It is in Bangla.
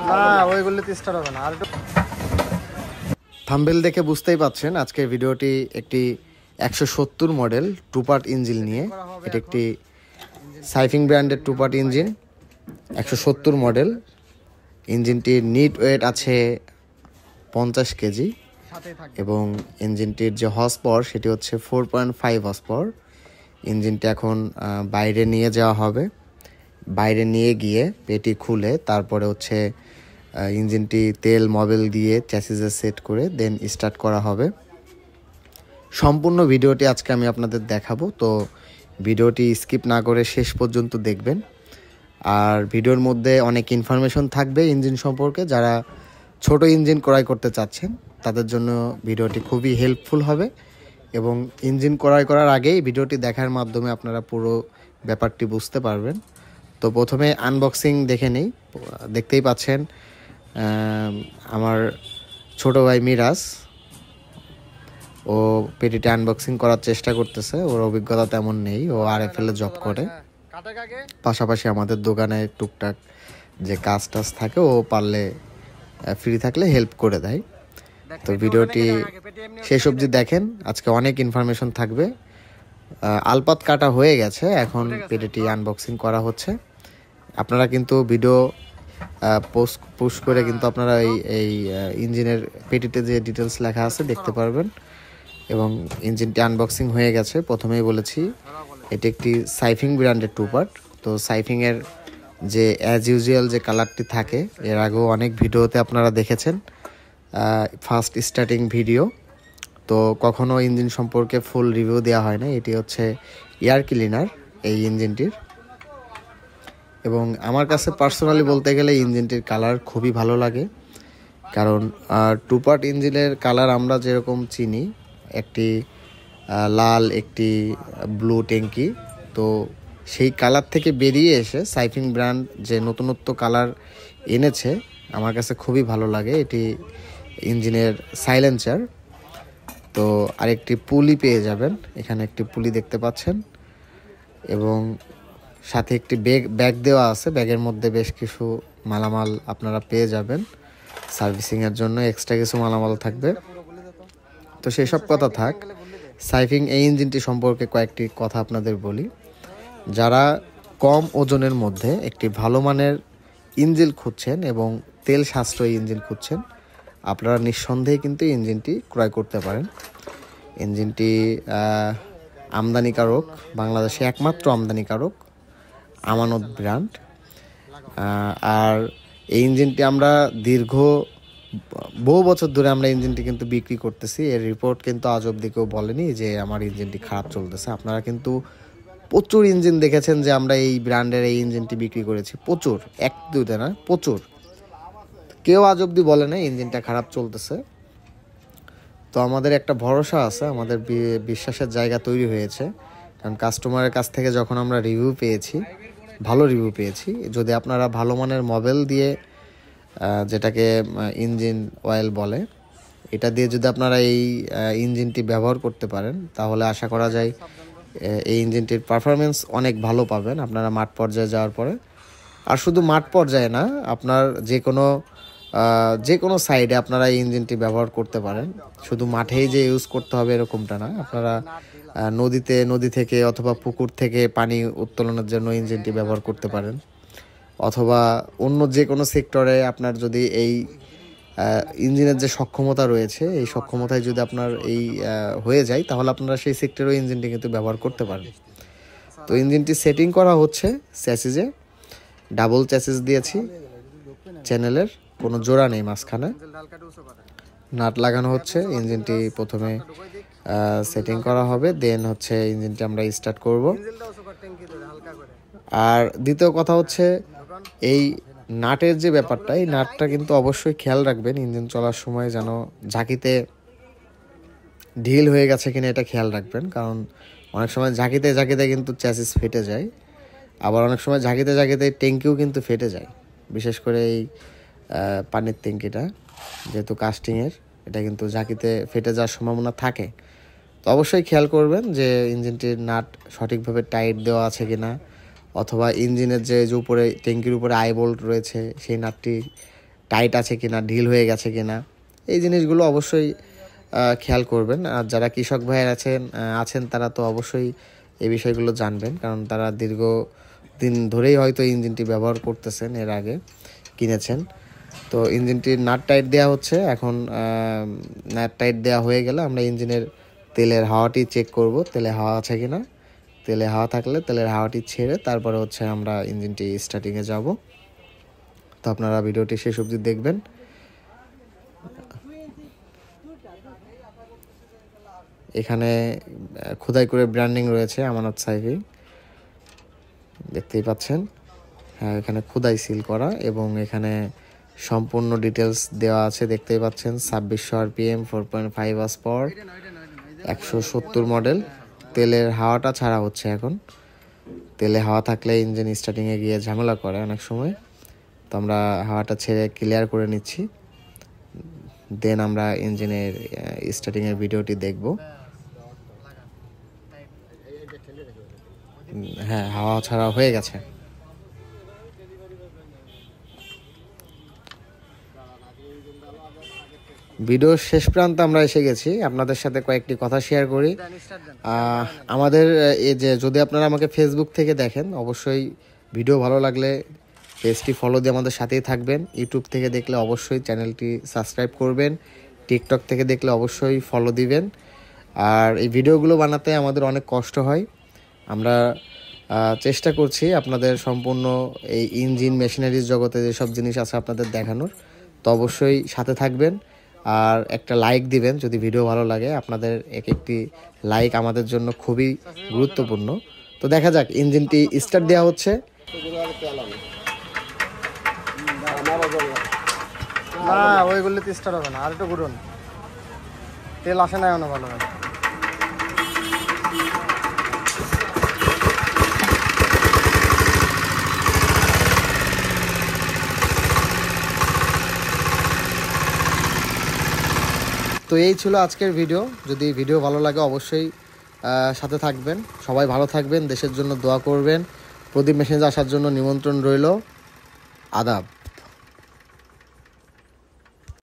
না ওইগুলোতে স্টার্ট হবে না। আর থাম্বনেল দেখে বুঝতেই পাচ্ছেন আজকের ভিডিওটি একটি 170 মডেল টু পার্ট ইঞ্জিন নিয়ে। এটা একটি সাইফিং ব্র্যান্ডের টু পার্ট ইঞ্জিন, 170 মডেল। ইঞ্জিনটির নিট ওয়েট আছে 50 কেজি এবং ইঞ্জিনটির যে হর্স পাওয়ার সেটি হচ্ছে 4.5 হর্স পাওয়ার। ইঞ্জিনটি এখন বাইরে নিয়ে যাওয়া হবে। বাইরে নিয়ে গিয়ে পেটি খুলে তারপরে হচ্ছে ইঞ্জিনটি তেল মোবিল দিয়ে চ্যাসিসে সেট করে দেন স্টার্ট করা হবে। সম্পূর্ণ ভিডিওটি আজকে আমি আপনাদের দেখাবো, তো ভিডিওটি স্কিপ না করে শেষ পর্যন্ত দেখবেন। আর ভিডিওর মধ্যে অনেক ইনফরমেশন থাকবে ইঞ্জিন সম্পর্কে। যারা ছোট ইঞ্জিন ক্রয় করতে চাচ্ছেন তাদের জন্য ভিডিওটি খুবই হেল্পফুল হবে এবং ইঞ্জিন ক্রয় করার আগেই ভিডিওটি দেখার মাধ্যমে আপনারা পুরো ব্যাপারটি বুঝতে পারবেন। তো প্রথমে আনবক্সিং দেখে নেই। দেখতেই পাচ্ছেন আমার ছোট ভাই মিরাজ, ও পেটিটা আনবক্সিং করার চেষ্টা করতেছে। ওর অভিজ্ঞতা তেমন নেই, ও আরএফএল-এ জব করে, পাশাপাশি আমাদের দোকানে টুকটাক যে কাজ টাজ থাকে ও পারলে ফ্রি থাকলে হেল্প করে দেয়। তো ভিডিওটি শেষ অবধি দেখেন, আজকে অনেক ইনফরমেশন থাকবে। আলপাত কাটা হয়ে গেছে, এখন পেটিটি আনবক্সিং করা হচ্ছে। আপনারা কিন্তু ভিডিও পুশ করে কিন্তু আপনারা এই ইঞ্জিনের পেটিতে যে ডিটেলস লেখা আছে দেখতে পারবেন। এবং ইঞ্জিনটি আনবক্সিং হয়ে গেছে। প্রথমেই বলেছি এটি একটি সাইফিং ব্র্যান্ডের টু পার্ট। তো সাইফিংয়ের যে অ্যাজ ইউজুয়াল যে কালারটি থাকে এর আগেও অনেক ভিডিওতে আপনারা দেখেছেন, ফার্স্ট স্টার্টিং ভিডিও। তো কখনো ইঞ্জিন সম্পর্কে ফুল রিভিউ দেওয়া হয় না। এটি হচ্ছে এয়ার ক্লিনার এই ইঞ্জিনটির। এবং আমার কাছে পার্সোনালি বলতে গেলে ইঞ্জিনটির কালার খুবই ভালো লাগে, কারণ টু পার্ট ইঞ্জিনের কালার আমরা যেরকম চিনি, একটি লাল একটি ব্লু ট্যাঙ্কি, তো সেই কালার থেকে বেরিয়ে এসে সাইফিং ব্র্যান্ড যে নতুনত্ব কালার এনেছে আমার কাছে খুবই ভালো লাগে। এটি ইঞ্জিনের সাইলেন্সার। তো আরেকটি পুলি পেয়ে যাবেন, এখানে একটি পুলি দেখতে পাচ্ছেন এবং সাথে একটি ব্যাগ দেওয়া আছে। ব্যাগের মধ্যে বেশ কিছু মালামাল আপনারা পেয়ে যাবেন। সার্ভিসিংয়ের জন্য এক্সট্রা কিছু মালামাল থাকবে। তো সেসব কথা থাক, সাইফিং এই ইঞ্জিনটি সম্পর্কে কয়েকটি কথা আপনাদের বলি। যারা কম ওজনের মধ্যে একটি ভালো মানের ইঞ্জিন খুঁজছেন এবং তেল সাশ্রয়ী ইঞ্জিন খুঁজছেন, আপনারা নিঃসন্দেহে কিন্তু ইঞ্জিনটি ক্রয় করতে পারেন। ইঞ্জিনটি আমদানিকারক, বাংলাদেশে একমাত্র আমদানিকারক আমানত ব্র্যান্ড। আর এই ইঞ্জিনটি আমরা বহু বছর ধরে আমরা ইঞ্জিনটি কিন্তু বিক্রি করতেছি। এর রিপোর্ট কিন্তু আজ অবধি কেউ বলেনি যে আমার ইঞ্জিনটি খারাপ চলতেছে। আপনারা কিন্তু প্রচুর ইঞ্জিন দেখেছেন যে আমরা এই ব্র্যান্ডের এই ইঞ্জিনটি বিক্রি করেছি, প্রচুর, এক দুইটা না, প্রচুর। কেউ আজ অবধি বলে না ইঞ্জিনটা খারাপ চলতেছে। তো আমাদের একটা ভরসা আছে, আমাদের বিশ্বাসের জায়গা তৈরি হয়েছে, কারণ কাস্টমারের কাছ থেকে যখন আমরা রিভিউ পেয়েছি, ভালো রিভিউ পেয়েছি। যদি আপনারা ভালো মানের মোবিল দিয়ে, যেটাকে ইঞ্জিন অয়েল বলে, এটা দিয়ে যদি আপনারা এই ইঞ্জিনটি ব্যবহার করতে পারেন তাহলে আশা করা যায় এই ইঞ্জিনটির পারফরমেন্স অনেক ভালো পাবেন আপনারা মাঠ পর্যায়ে যাওয়ার পরে। আর শুধু মাঠ পর্যায়ে না, আপনার যে কোনো সাইডে আপনারা এই ইঞ্জিনটি ব্যবহার করতে পারেন। শুধু মাঠেই যে ইউজ করতে হবে এরকমটা না, আপনারা নদী থেকে অথবা পুকুর থেকে পানি উত্তোলনের জন্য ইঞ্জিনটি ব্যবহার করতে পারেন, অথবা অন্য যে কোনো সেক্টরে আপনার যদি এই ইঞ্জিনের যে সক্ষমতা রয়েছে এই সক্ষমতায় যদি আপনার এই হয়ে যায় তাহলে আপনারা সেই সেক্টরেও ইঞ্জিনটি কিন্তু ব্যবহার করতে পারেন। তো ইঞ্জিনটি সেটিং করা হচ্ছে চ্যাসিসে, ডাবল চ্যাসিস দিয়েছি, চ্যানেলের কোনো জোড়া নেই মাঝখানে, নাট লাগানো হচ্ছে। ইঞ্জিনটি প্রথমে সেটিং করা হবে, দেন হচ্ছে ইঞ্জিনটি আমরা স্টার্ট করব। আর দ্বিতীয় কথা হচ্ছে এই নাটের যে ব্যাপারটা, এই নাটটা কিন্তু অবশ্যই খেয়াল রাখবেন ইঞ্জিন চলার সময় যেন ঝাঁকিতে ঢিল হয়ে গেছে কিনা এটা খেয়াল রাখবেন, কারণ অনেক সময় ঝাঁকিতে কিন্তু চ্যাসিস ফেটে যায়, আবার অনেক সময় ঝাঁকিতে ট্যাঙ্কিও কিন্তু ফেটে যায়। বিশেষ করে এই পানির ট্যাঙ্কিটা যেহেতু কাস্টিংয়ের, এটা কিন্তু ঝাঁকিতে ফেটে যাওয়ার সম্ভাবনা থাকে। তো অবশ্যই খেয়াল করবেন যে ইঞ্জিনটির নাট সঠিকভাবে টাইট দেওয়া আছে কিনা, অথবা ইঞ্জিনের যে উপরে ট্যাঙ্কির উপরে আই বোল্ট রয়েছে সেই নাটটি টাইট আছে কিনা, ঢিল হয়ে গেছে কিনা, এই জিনিসগুলো অবশ্যই খেয়াল করবেন। আর যারা কৃষক ভাইয়ের আছেন তারা তো অবশ্যই এই বিষয়গুলো জানবেন, কারণ তারা দীর্ঘদিন ধরেই হয়তো ইঞ্জিনটি ব্যবহার করতেছেন, এর আগে কিনেছেন। তো ইঞ্জিনটির নাট টাইট দেওয়া হচ্ছে এখন। নাট টাইট দেওয়া হয়ে গেলে আমরা ইঞ্জিনের তেলের হাওয়াটি চেক করব, তেলে হাওয়া আছে কিনা। তেলে হাওয়া থাকলে তেলের হাওয়াটি ছেড়ে তারপরে হচ্ছে আমরা ইঞ্জিনটি স্টার্টিংয়ে যাব। তো আপনারা ভিডিওটি শেষ অবধি দেখবেন। এখানে খোদাই করে ব্র্যান্ডিং রয়েছে আমানত সাইফিং, দেখতেই পাচ্ছেন। হ্যাঁ, এখানে খোদাই সিল করা এবং এখানে সম্পূর্ণ ডিটেলস দেওয়া আছে, দেখতেই পাচ্ছেন। 2600 RPM, 4.5 আওয়ার্স পাওয়ার, 170 মডেল। তেলের হাওয়াটা ছাড়া হচ্ছে এখন। তেলে হাওয়া থাকলে ইঞ্জিন স্টার্টিংয়ে গিয়ে ঝামেলা করে অনেক সময়, তো আমরা হাওয়াটা ছেড়ে ক্লিয়ার করে নিচ্ছি, দেন আমরা ইঞ্জিনের স্টার্টিংয়ের ভিডিওটি দেখব। হ্যাঁ, হাওয়া ছাড়া হয়ে গেছে। ভিডিওর শেষ প্রান্তে আমরা এসে গেছি, আপনাদের সাথে কয়েকটি কথা শেয়ার করি। আমাদের এই যে, যদি আপনারা আমাকে ফেসবুক থেকে দেখেন, অবশ্যই ভিডিও ভালো লাগলে পেজটি ফলো দিয়ে আমাদের সাথেই থাকবেন। ইউটিউব থেকে দেখলে অবশ্যই চ্যানেলটি সাবস্ক্রাইব করবেন। টিকটক থেকে দেখলে অবশ্যই ফলো দিবেন। আর এই ভিডিওগুলো বানাতে আমাদের অনেক কষ্ট হয়, আমরা চেষ্টা করছি আপনাদের সম্পূর্ণ এই ইঞ্জিন মেশিনারিজ জগতে যেসব জিনিস আছে আপনাদের দেখানোর। তো অবশ্যই সাথে থাকবেন আর একটা লাইক দিবেন যদি ভিডিও ভালো লাগে। আপনাদের একটি লাইক আমাদের জন্য খুবই গুরুত্বপূর্ণ। তো দেখা যাক, ইঞ্জিনটি স্টার্ট দেওয়া হচ্ছে। না, ওইগুলিতে স্টার্ট হবে না, আর একটু ঘুরুন, তেল আসে না এখনো ভালো হয়। তো এই ছিল আজকের ভিডিও। যদি ভিডিও ভালো লাগে অবশ্যই সাথে থাকবেন। সবাই ভালো থাকবেন, দেশের জন্য দোয়া করবেন। প্রদীপ মেশিনে আসার জন্য নিমন্ত্রণ রইল। আদাব।